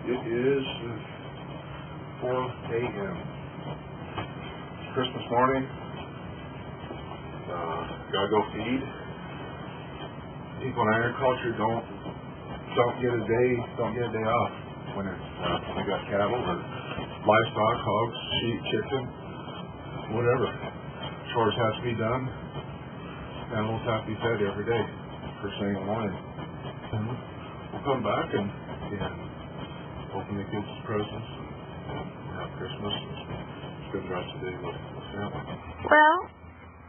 It is 4 a.m. It's Christmas morning. Gotta go feed. People in agriculture don't get a day off when it's they got cattle or livestock, hogs, sheep, chicken, whatever. Chores have to be done. Animals have to be fed every day, first thing in the morning. And we'll come back and open the kids' presents and have Christmas and spend the rest of the day with family. Well,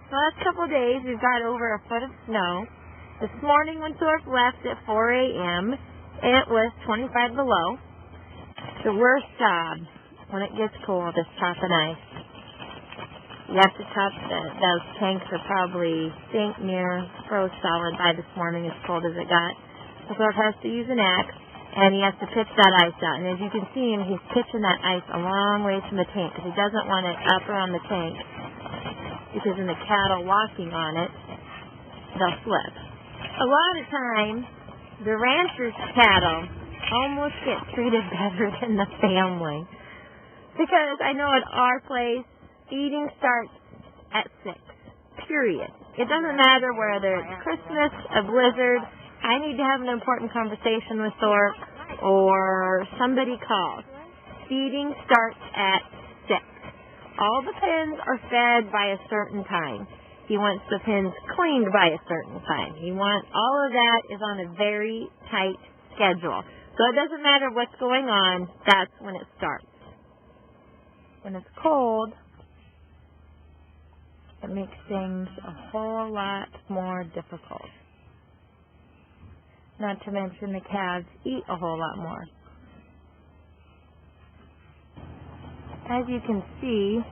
the last couple of days we've got over a foot of snow. This morning when Thorpe left at 4 a.m., it was 25 below. The worst job when it gets cold is chopping ice. You have to chop those tanks are probably near froze solid by this morning as cold as it got. So Thorpe has to use an axe, and he has to pitch that ice out. And as you can see him, he's pitching that ice a long way from the tank because he doesn't want it up around the tank, because in the cattle walking on it, they'll slip. A lot of times, the rancher's cattle almost get treated better than the family. Because I know at our place, feeding starts at 6, period. It doesn't matter whether it's Christmas, a blizzard, I need to have an important conversation with Thorpe, or somebody calls. Feeding starts at 6. All the pens are fed by a certain time. He wants the pens cleaned by a certain time. All of that is on a very tight schedule. So it doesn't matter what's going on, that's when it starts. When it's cold, it makes things a whole lot more difficult. Not to mention the calves eat a whole lot more. As you can see,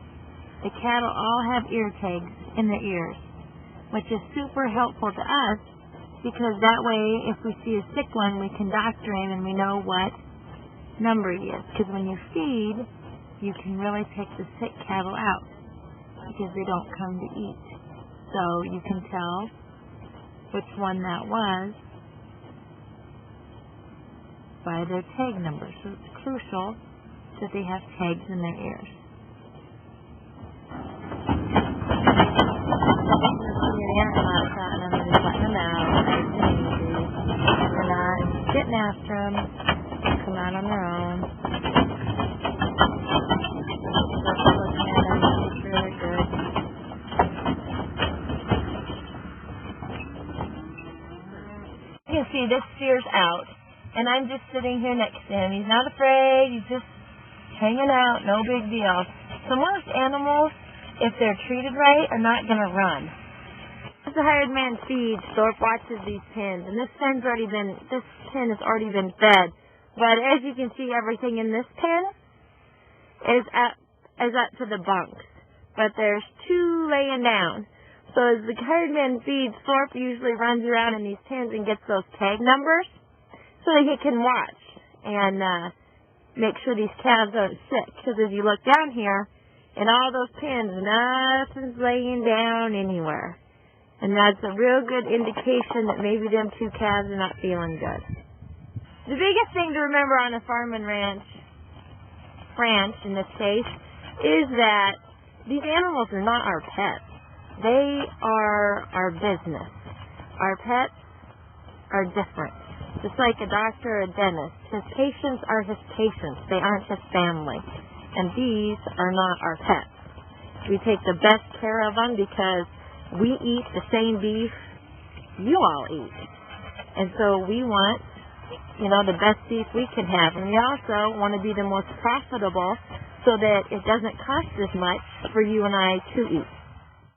the cattle all have ear tags in their ears, which is super helpful to us because that way if we see a sick one, we can doctor him and we know what number he is. Because when you feed, you can really pick the sick cattle out because they don't come to eat. So you can tell which one that was by their tag number. So it's crucial that they have tags in their ears. I'm just letting them out. We're not getting after them. They'll come out on their own. Just looking at them, make sure they're good. You can see this steer's out, and I'm just sitting here next to him. He's not afraid. He's just hanging out. No big deal. So most animals, if they're treated right, are not going to run. As the hired man feeds, Thorpe watches these pens, and this pen has already been fed. But as you can see, everything in this pen is up to the bunks. But there's 2 laying down. So as the hired man feeds, Thorpe usually runs around in these pens and gets those tag numbers so that he can watch and make sure these calves aren't sick. Because as you look down here, in all those pens, nothing's laying down anywhere. And that's a real good indication that maybe them 2 calves are not feeling good. The biggest thing to remember on a farm and ranch in this case, is that these animals are not our pets. They are our business. Our pets are different. Just like a doctor or a dentist, his patients are his patients. They aren't his family. And these are not our pets. We take the best care of them because we eat the same beef you all eat. And so we want, the best beef we can have. And we also want to be the most profitable so that it doesn't cost as much for you and I to eat.